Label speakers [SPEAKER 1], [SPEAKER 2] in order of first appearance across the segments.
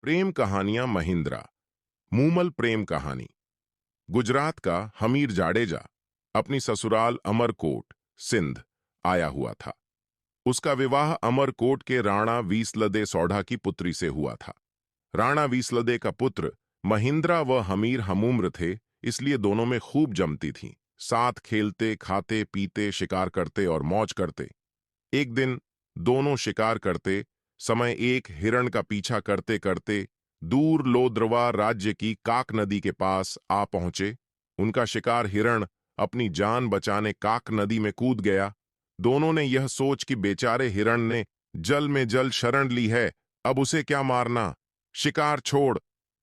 [SPEAKER 1] प्रेम कहानियां महिंद्रा। मूमल प्रेम कहानी। गुजरात का हमीर जाडेजा अपनी ससुराल अमरकोट, सिंध आया हुआ था। उसका विवाह अमरकोट के राणा वीसलदे सौढ़ा की पुत्री से हुआ था। राणा वीसलदे का पुत्र महिंद्रा व हमीर हमूम्र थे, इसलिए दोनों में खूब जमती थीं। साथ खेलते, खाते, पीते, शिकार करते और मौज करते। एक दिन दोनों शिकार करते समय एक हिरण का पीछा करते करते दूर लोद्रवा राज्य की काक नदी के पास आ पहुंचे। उनका शिकार हिरण अपनी जान बचाने काक नदी में कूद गया। दोनों ने यह सोच कि बेचारे हिरण ने जल में जल शरण ली है, अब उसे क्या मारना, शिकार छोड़।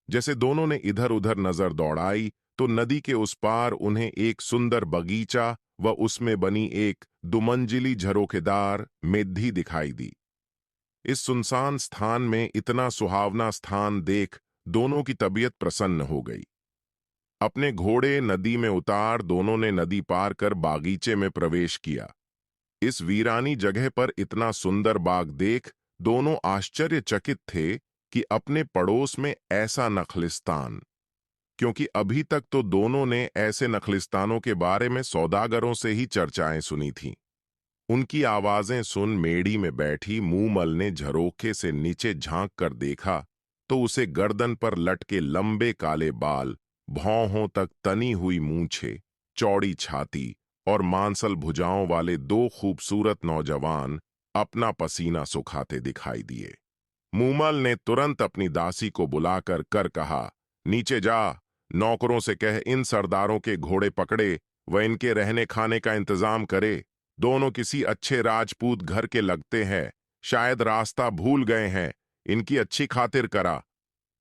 [SPEAKER 1] जैसे दोनों ने इधर उधर नजर दौड़ाई तो नदी के उस पार उन्हें एक सुंदर बगीचा व उसमें बनी एक दुमंजिली झरोखेदार मेद्दी दिखाई दी। इस सुनसान स्थान में इतना सुहावना स्थान देख दोनों की तबीयत प्रसन्न हो गई। अपने घोड़े नदी में उतार दोनों ने नदी पार कर बागीचे में प्रवेश किया। इस वीरानी जगह पर इतना सुंदर बाग देख दोनों आश्चर्यचकित थे कि अपने पड़ोस में ऐसा नखलिस्तान, क्योंकि अभी तक तो दोनों ने ऐसे नखलिस्तानों के बारे में सौदागरों से ही चर्चाएं सुनी थीं। उनकी आवाजें सुन मेढ़ी में बैठी मूमल ने झरोखे से नीचे झांक कर देखा तो उसे गर्दन पर लटके लंबे काले बाल, भौहों तक तनी हुई मूंछें, चौड़ी छाती और मांसल भुजाओं वाले दो खूबसूरत नौजवान अपना पसीना सुखाते दिखाई दिए। मूमल ने तुरंत अपनी दासी को बुलाकर कर कहा, नीचे जा, नौकरों से कह इन सरदारों के घोड़े पकड़े व इनके रहने खाने का इंतजाम करे। दोनों किसी अच्छे राजपूत घर के लगते हैं, शायद रास्ता भूल गए हैं, इनकी अच्छी खातिर करा।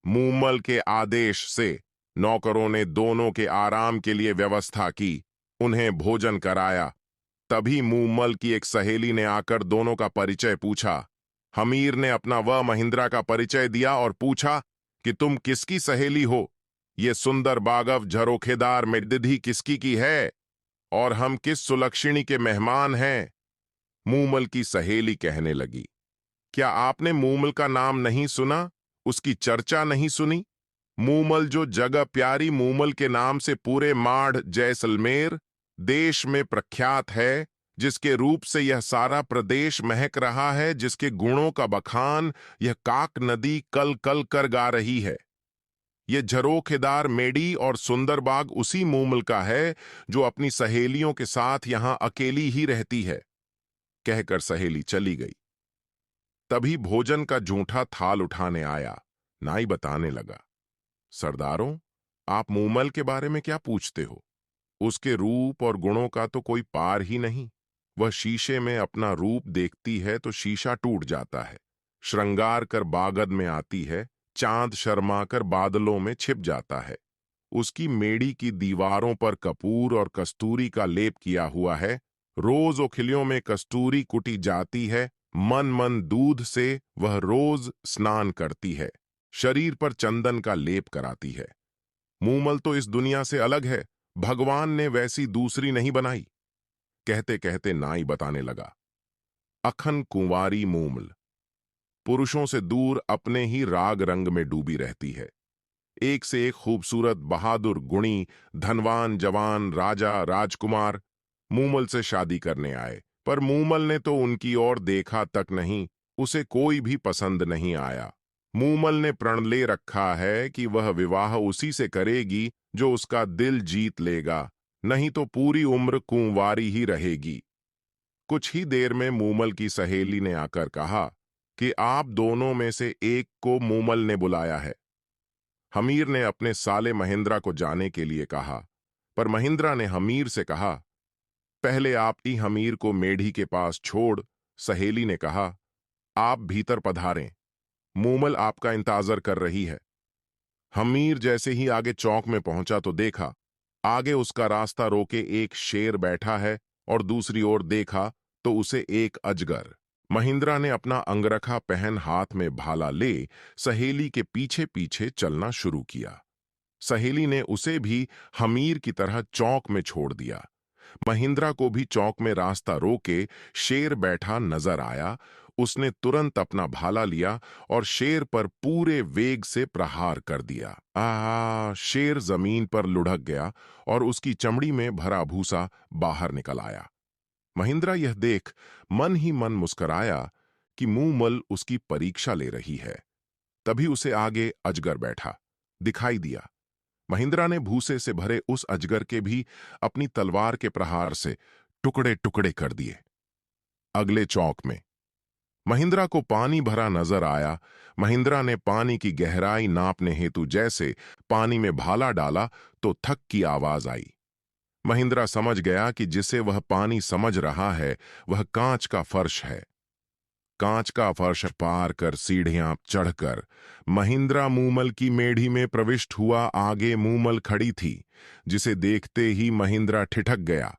[SPEAKER 1] मूमल के आदेश से नौकरों ने दोनों के आराम के लिए व्यवस्था की, उन्हें भोजन कराया। तभी मूमल की एक सहेली ने आकर दोनों का परिचय पूछा। हमीर ने अपना व महिंद्रा का परिचय दिया और पूछा कि तुम किसकी सहेली हो, ये सुंदर बागव झरोखेदार मेद्दी किसकी की है और हम किस सुलक्षणी के मेहमान हैं। मूमल की सहेली कहने लगी, क्या आपने मूमल का नाम नहीं सुना, उसकी चर्चा नहीं सुनी? मूमल जो जगह प्यारी मूमल के नाम से पूरे माढ़ जैसलमेर देश में प्रख्यात है, जिसके रूप से यह सारा प्रदेश महक रहा है, जिसके गुणों का बखान यह काक नदी कल कल कर गा रही है। ये झरोखेदार मेढ़ी और सुंदर बाग उसी मूमल का है जो अपनी सहेलियों के साथ यहां अकेली ही रहती है। कहकर सहेली चली गई। तभी भोजन का जूठा थाल उठाने आया। नाई बताने लगा, सरदारों, आप मूमल के बारे में क्या पूछते हो? उसके रूप और गुणों का तो कोई पार ही नहीं। वह शीशे में अपना रूप देखती है तो शीशा टूट जाता है, श्रृंगार कर बागद में आती है, चांद शर्माकर बादलों में छिप जाता है। उसकी मेढ़ी की दीवारों पर कपूर और कस्तूरी का लेप किया हुआ है। रोज ओखिलियों में कस्तूरी कुटी जाती है। मन मन दूध से वह रोज स्नान करती है। शरीर पर चंदन का लेप कराती है। मूमल तो इस दुनिया से अलग है, भगवान ने वैसी दूसरी नहीं बनाई। कहते कहते नाई बताने लगा, अखन कुंवारी मूमल पुरुषों से दूर अपने ही राग रंग में डूबी रहती है। एक से एक खूबसूरत, बहादुर, गुणी, धनवान जवान राजा राजकुमार मूमल से शादी करने आए, पर मूमल ने तो उनकी ओर देखा तक नहीं, उसे कोई भी पसंद नहीं आया। मूमल ने प्रण ले रखा है कि वह विवाह उसी से करेगी जो उसका दिल जीत लेगा, नहीं तो पूरी उम्र कुंवारी ही रहेगी। कुछ ही देर में मूमल की सहेली ने आकर कहा कि आप दोनों में से एक को मूमल ने बुलाया है। हमीर ने अपने साले महिंद्रा को जाने के लिए कहा, पर महिंद्रा ने हमीर से कहा, पहले आप ही हमीर को मेढ़ी के पास छोड़। सहेली ने कहा, आप भीतर पधारें, मूमल आपका इंतजार कर रही है। हमीर जैसे ही आगे चौक में पहुंचा तो देखा, आगे उसका रास्ता रोके एक शेर बैठा है और दूसरी ओर देखा तो उसे एक अजगर। महिंद्रा ने अपना अंगरखा पहन हाथ में भाला ले सहेली के पीछे पीछे चलना शुरू किया। सहेली ने उसे भी हमीर की तरह चौक में छोड़ दिया। महिंद्रा को भी चौक में रास्ता रोके शेर बैठा नजर आया। उसने तुरंत अपना भाला लिया और शेर पर पूरे वेग से प्रहार कर दिया। शेर जमीन पर लुढ़क गया और उसकी चमड़ी में भरा भूसा बाहर निकल आया। महिंद्रा यह देख मन ही मन मुस्कराया कि मूमल उसकी परीक्षा ले रही है। तभी उसे आगे अजगर बैठा दिखाई दिया। महिंद्रा ने भूसे से भरे उस अजगर के भी अपनी तलवार के प्रहार से टुकड़े टुकड़े कर दिए। अगले चौक में महिंद्रा को पानी भरा नजर आया। महिंद्रा ने पानी की गहराई नापने हेतु जैसे पानी में भाला डाला तो थक की आवाज आई। महिंद्रा समझ गया कि जिसे वह पानी समझ रहा है वह कांच का फर्श है। कांच का फर्श पार कर सीढ़ियां चढ़कर महिंद्रा मूमल की मेढ़ी में प्रविष्ट हुआ। आगे मूमल खड़ी थी, जिसे देखते ही महिंद्रा ठिठक गया।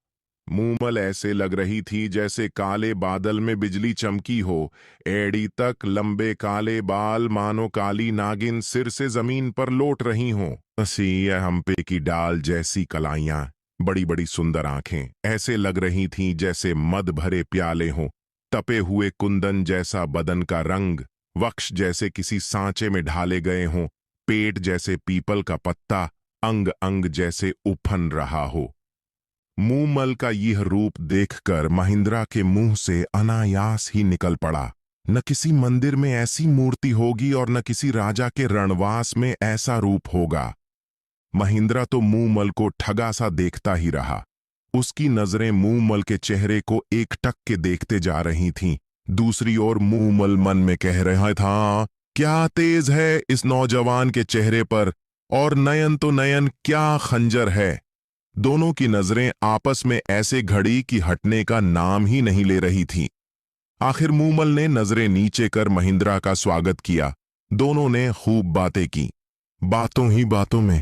[SPEAKER 1] मूमल ऐसे लग रही थी जैसे काले बादल में बिजली चमकी हो। एड़ी तक लंबे काले बाल मानो काली नागिन सिर से जमीन पर लौट रही हों। हंसी हम्पे की डाल जैसी कलाइयां, बड़ी बड़ी सुंदर आंखें ऐसे लग रही थीं जैसे मद भरे प्याले हों। तपे हुए कुंदन जैसा बदन का रंग, वक्ष जैसे किसी सांचे में ढाले गए हों। पेट जैसे पीपल का पत्ता, अंग अंग जैसे उफन रहा हो। मूमल का यह रूप देखकर महिंद्रा के मुंह से अनायास ही निकल पड़ा, न किसी मंदिर में ऐसी मूर्ति होगी और न किसी राजा के रणवास में ऐसा रूप होगा। महिंद्रा तो मूमल को ठगा सा देखता ही रहा। उसकी नजरें मूमल के चेहरे को एकटक के देखते जा रही थीं। दूसरी ओर मूमल मन में कह रहा था, क्या तेज है इस नौजवान के चेहरे पर, और नयन तो नयन क्या खंजर है। दोनों की नजरें आपस में ऐसे घड़ी कि हटने का नाम ही नहीं ले रही थीं। आखिर मूमल ने नजरें नीचे कर महिंद्रा का स्वागत किया। दोनों ने खूब बातें की। बातों ही बातों में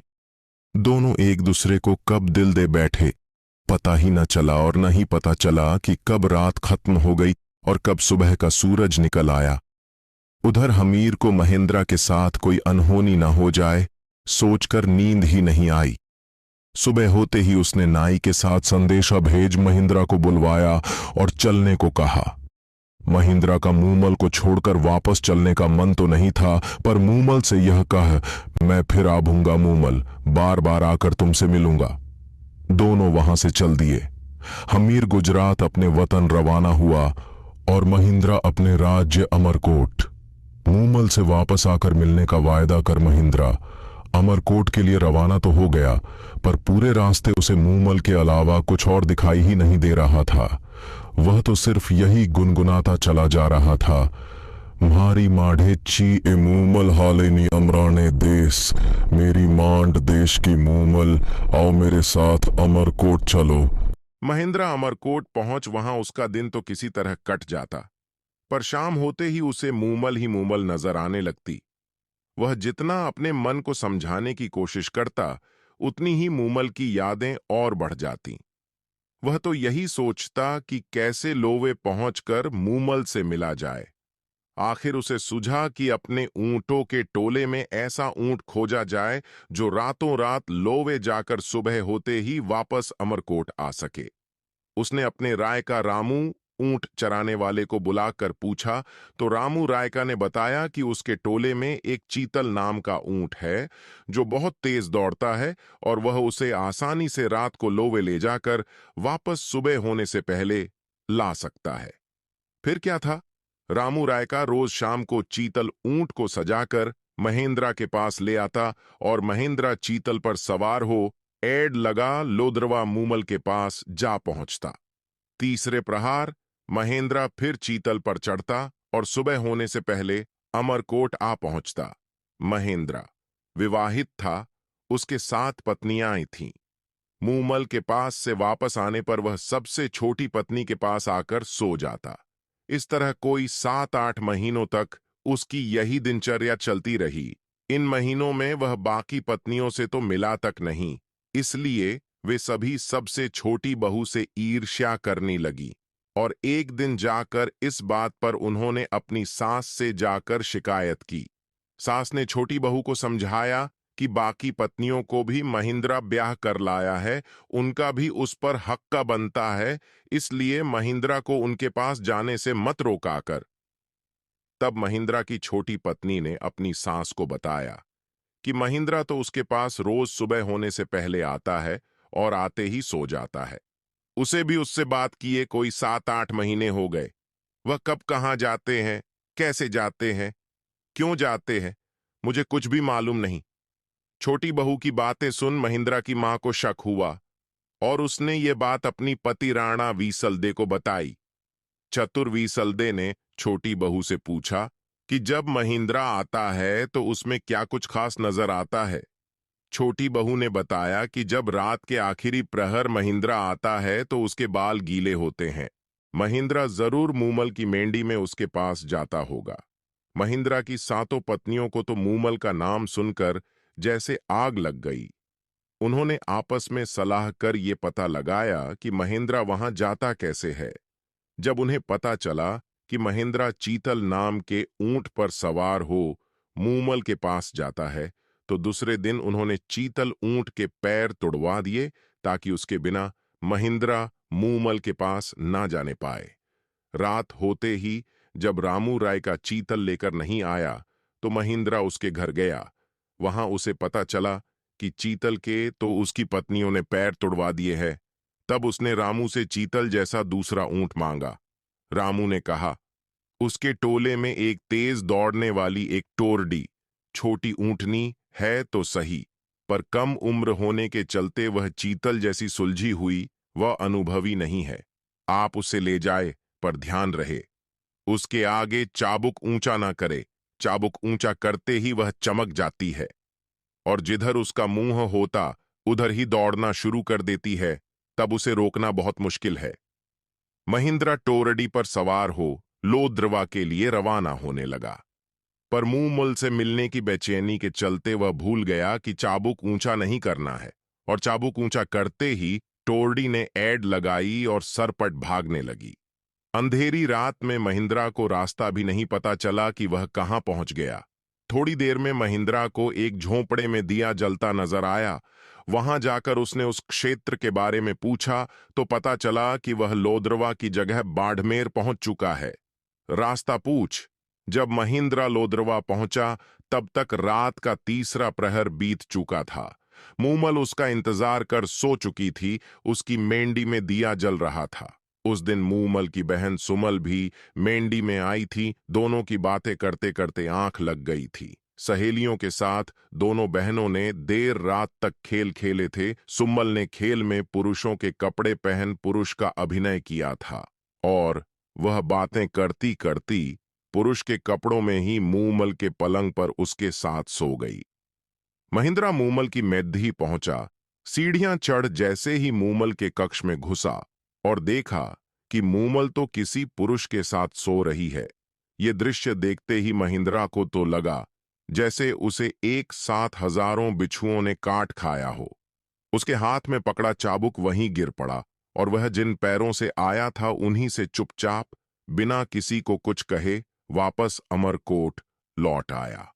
[SPEAKER 1] दोनों एक दूसरे को कब दिल दे बैठे पता ही न चला, और न ही पता चला कि कब रात खत्म हो गई और कब सुबह का सूरज निकल आया। उधर हमीर को महिंद्रा के साथ कोई अनहोनी न हो जाए सोचकर नींद ही नहीं आई। सुबह होते ही उसने नाई के साथ संदेशा भेज महिंद्रा को बुलवाया और चलने को कहा। महिंद्रा का मूमल को छोड़कर वापस चलने का मन तो नहीं था, पर मूमल से यह कह, मैं फिर आऊंगा मूमल, बार बार आकर तुमसे मिलूंगा। दोनों वहां से चल दिए। हमीर गुजरात अपने वतन रवाना हुआ और महिंद्रा अपने राज्य अमरकोट। मूमल से वापस आकर मिलने का वायदा कर महिंद्रा अमरकोट के लिए रवाना तो हो गया, पर पूरे रास्ते उसे मूमल के अलावा कुछ और दिखाई ही नहीं दे रहा था। वह तो सिर्फ यही गुनगुनाता चला जा रहा था, मारी माढ़े ची ए मूमल हालेनी अमराने देश, मेरी मांड देश की मूमल, आओ मेरे साथ अमरकोट चलो। महिंद्रा अमरकोट पहुंच वहां उसका दिन तो किसी तरह कट जाता, पर शाम होते ही उसे मूमल ही मूमल नजर आने लगती। वह जितना अपने मन को समझाने की कोशिश करता, उतनी ही मूमल की यादें और बढ़ जाती। वह तो यही सोचता कि कैसे लोवे पहुंचकर मूमल से मिला जाए। आखिर उसे सूझा कि अपने ऊंटों के टोले में ऐसा ऊंट खोजा जाए जो रातों रात लोवे जाकर सुबह होते ही वापस अमरकोट आ सके। उसने अपने रायका रामू ऊंट चराने वाले को बुलाकर पूछा तो रामू रायका ने बताया कि उसके टोले में एक चीतल नाम का ऊंट है जो बहुत तेज दौड़ता है और वह उसे आसानी से रात को लोवे ले जाकर वापस सुबह होने से पहले ला सकता है। फिर क्या था, रामू रायका रोज शाम को चीतल ऊंट को सजाकर महेंद्रा के पास ले आता और महेंद्रा चीतल पर सवार हो एड लगा लोद्रवा मूमल के पास जा पहुंचता। तीसरे प्रहार महेंद्रा फिर चीतल पर चढ़ता और सुबह होने से पहले अमरकोट आ पहुंचता। महेंद्रा विवाहित था, उसके 7 पत्नियां थीं। मूमल के पास से वापस आने पर वह सबसे छोटी पत्नी के पास आकर सो जाता। इस तरह कोई 7-8 महीनों तक उसकी यही दिनचर्या चलती रही। इन महीनों में वह बाकी पत्नियों से तो मिला तक नहीं, इसलिए वे सभी सबसे छोटी बहू से ईर्ष्या करने लगी और एक दिन जाकर इस बात पर उन्होंने अपनी सास से जाकर शिकायत की। सास ने छोटी बहू को समझाया कि बाकी पत्नियों को भी महिंद्रा ब्याह कर लाया है, उनका भी उस पर हक का बनता है, इसलिए महिंद्रा को उनके पास जाने से मत रोका कर। तब महिंद्रा की छोटी पत्नी ने अपनी सास को बताया कि महिंद्रा तो उसके पास रोज सुबह होने से पहले आता है और आते ही सो जाता है। उसे भी उससे बात किए कोई 7-8 महीने हो गए। वह कब कहाँ जाते हैं, कैसे जाते हैं, क्यों जाते हैं, मुझे कुछ भी मालूम नहीं। छोटी बहू की बातें सुन महिंद्रा की मां को शक हुआ और उसने ये बात अपनी पति राणा वीसलदे को बताई। चतुर वीसलदे ने छोटी बहू से पूछा कि जब महिंद्रा आता है तो उसमें क्या कुछ खास नजर आता है। छोटी बहू ने बताया कि जब रात के आखिरी प्रहर महिंद्रा आता है तो उसके बाल गीले होते हैं। महिंद्रा जरूर मूमल की मेंढी में उसके पास जाता होगा। महिंद्रा की 7 पत्नियों को तो मूमल का नाम सुनकर जैसे आग लग गई। उन्होंने आपस में सलाह कर ये पता लगाया कि महिंद्रा वहां जाता कैसे है। जब उन्हें पता चला कि महिंद्रा चीतल नाम के ऊंट पर सवार हो मूमल के पास जाता है, तो दूसरे दिन उन्होंने चीतल ऊंट के पैर तुड़वा दिए ताकि उसके बिना महिंद्रा मूमल के पास ना जाने पाए। रात होते ही जब रामू राय का चीतल लेकर नहीं आया तो महिंद्रा उसके घर गया। वहां उसे पता चला कि चीतल के तो उसकी पत्नियों ने पैर तुड़वा दिए हैं। तब उसने रामू से चीतल जैसा दूसरा ऊंट मांगा। रामू ने कहा, उसके टोले में एक तेज दौड़ने वाली एक टोरडी छोटी ऊंटनी है तो सही, पर कम उम्र होने के चलते वह चीतल जैसी सुलझी हुई, वह अनुभवी नहीं है। आप उसे ले जाए, पर ध्यान रहे उसके आगे चाबुक ऊंचा ना करे। चाबुक ऊंचा करते ही वह चमक जाती है और जिधर उसका मुंह होता उधर ही दौड़ना शुरू कर देती है, तब उसे रोकना बहुत मुश्किल है। महिंद्रा टोरडी पर सवार हो लोद्रवा के लिए रवाना होने लगा, पर मूमल से मिलने की बेचैनी के चलते वह भूल गया कि चाबुक ऊंचा नहीं करना है, और चाबुक ऊंचा करते ही टोरडी ने ऐड लगाई और सरपट भागने लगी। अंधेरी रात में महिंद्रा को रास्ता भी नहीं पता चला कि वह कहां पहुंच गया। थोड़ी देर में महिंद्रा को एक झोंपड़े में दिया जलता नजर आया। वहां जाकर उसने उस क्षेत्र के बारे में पूछा तो पता चला कि वह लोद्रवा की जगह बाड़मेर पहुंच चुका है। रास्ता पूछ। जब महिंद्रा लोद्रवा पहुंचा तब तक रात का तीसरा प्रहर बीत चुका था। मूमल उसका इंतजार कर सो चुकी थी, उसकी मेंढी में दिया जल रहा था। उस दिन मूमल की बहन सुमल भी मेंढी में आई थी। दोनों की बातें करते करते आंख लग गई थी। सहेलियों के साथ दोनों बहनों ने देर रात तक खेल खेले थे। सुमल ने खेल में पुरुषों के कपड़े पहन पुरुष का अभिनय किया था और वह बातें करती करती पुरुष के कपड़ों में ही मूमल के पलंग पर उसके साथ सो गई। महिंद्रा मूमल की मेद्धी पहुंचा। सीढ़ियां चढ़ जैसे ही मूमल के कक्ष में घुसा और देखा कि मूमल तो किसी पुरुष के साथ सो रही है। ये दृश्य देखते ही महिंद्रा को तो लगा जैसे उसे एक साथ हजारों बिच्छुओं ने काट खाया हो। उसके हाथ में पकड़ा चाबुक वहीं गिर पड़ा और वह जिन पैरों से आया था उन्हीं से चुपचाप बिना किसी को कुछ कहे वापस अमरकोट लौट आया।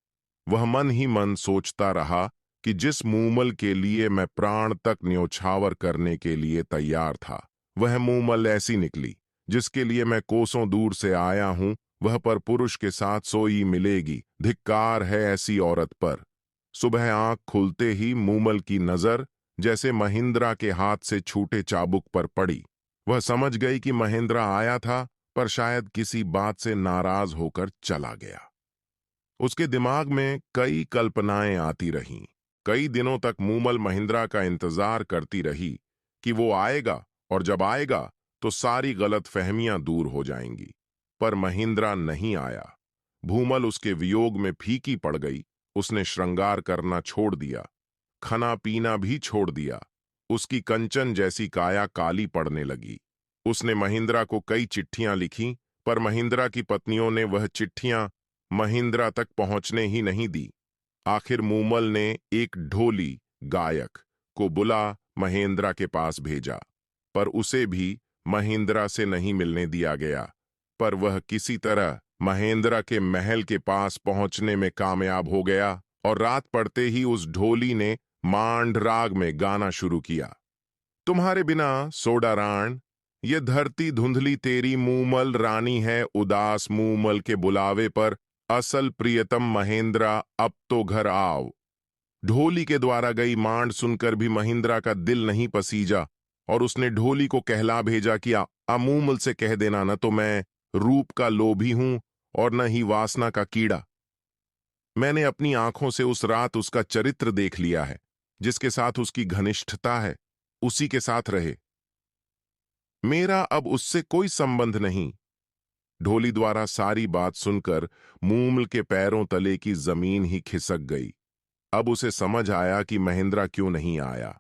[SPEAKER 1] वह मन ही मन सोचता रहा कि जिस मूमल के लिए मैं प्राण तक न्योछावर करने के लिए तैयार था, वह मूमल ऐसी निकली। जिसके लिए मैं कोसों दूर से आया हूं, वह पर पुरुष के साथ सोई मिलेगी। धिक्कार है ऐसी औरत पर। सुबह आंख खुलते ही मूमल की नजर जैसे महिंद्रा के हाथ से छूटे चाबुक पर पड़ी। वह समझ गई कि महिंद्रा आया था, पर शायद किसी बात से नाराज होकर चला गया। उसके दिमाग में कई कल्पनाएं आती रहीं। कई दिनों तक मूमल महिंद्रा का इंतजार करती रही कि वो आएगा, और जब आएगा तो सारी गलतफहमियां दूर हो जाएंगी। पर महिंद्रा नहीं आया। भूमल उसके वियोग में फीकी पड़ गई। उसने श्रृंगार करना छोड़ दिया, खाना पीना भी छोड़ दिया। उसकी कंचन जैसी काया काली पड़ने लगी। उसने महिंद्रा को कई चिट्ठियां लिखीं, पर महिंद्रा की पत्नियों ने वह चिट्ठियां महिंद्रा तक पहुंचने ही नहीं दी। आखिर मूमल ने एक ढोली गायक को बुला महिंद्रा के पास भेजा, पर उसे भी महिंद्रा से नहीं मिलने दिया गया। पर वह किसी तरह महिंद्रा के महल के पास पहुंचने में कामयाब हो गया और रात पड़ते ही उस ढोली ने मांड राग में गाना शुरू किया। तुम्हारे बिना सोडाराण, ये धरती धुंधली तेरी मूमल रानी है उदास मूमल के बुलावे पर, असल प्रियतम महेंद्रा अब तो घर आओ। ढोली के द्वारा गई मांड सुनकर भी महिंद्रा का दिल नहीं पसीजा और उसने ढोली को कहला भेजा कि अमूमल से कह देना, न तो मैं रूप का लोभी हूं और न ही वासना का कीड़ा। मैंने अपनी आंखों से उस रात उसका चरित्र देख लिया है, जिसके साथ उसकी घनिष्ठता है उसी के साथ रहे। मेरा अब उससे कोई संबंध नहीं। ढोली द्वारा सारी बात सुनकर मूमल के पैरों तले की जमीन ही खिसक गई। अब उसे समझ आया कि महेंद्रा क्यों नहीं आया।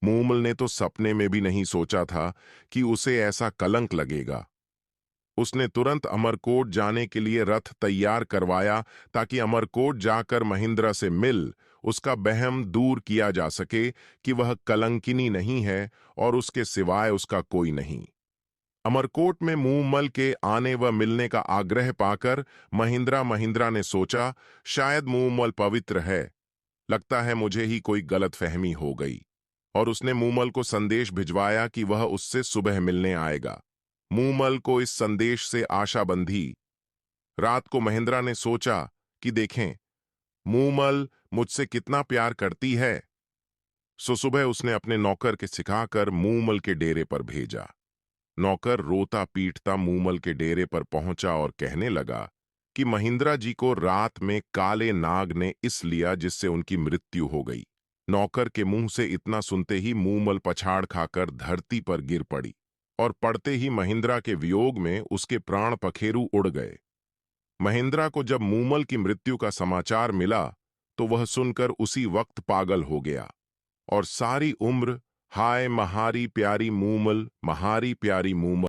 [SPEAKER 1] मूमल ने तो सपने में भी नहीं सोचा था कि उसे ऐसा कलंक लगेगा। उसने तुरंत अमरकोट जाने के लिए रथ तैयार करवाया ताकि अमरकोट जाकर महेंद्रा से मिल उसका वहम दूर किया जा सके कि वह कलंकिनी नहीं है और उसके सिवाय उसका कोई नहीं। अमरकोट में मूमल के आने व मिलने का आग्रह पाकर महेंद्रा ने सोचा, शायद मूमल पवित्र है, लगता है मुझे ही कोई गलतफहमी हो गई। और उसने मूमल को संदेश भिजवाया कि वह उससे सुबह मिलने आएगा। मूमल को इस संदेश से आशा बंधी। रात को महेंद्रा ने सोचा कि देखें मूमल मुझसे कितना प्यार करती है। सो सुबह उसने अपने नौकर के सिखाकर मूमल के डेरे पर भेजा। नौकर रोता पीटता मूमल के डेरे पर पहुंचा और कहने लगा कि महिंद्रा जी को रात में काले नाग ने इस लिया जिससे उनकी मृत्यु हो गई। नौकर के मुंह से इतना सुनते ही मूमल पछाड़ खाकर धरती पर गिर पड़ी और पड़ते ही महिंद्रा के वियोग में उसके प्राण पखेरु उड़ गए। महिंद्रा को जब मूमल की मृत्यु का समाचार मिला तो वह सुनकर उसी वक्त पागल हो गया और सारी उम्र हाय महारी प्यारी मूमल, महारी प्यारी मूमल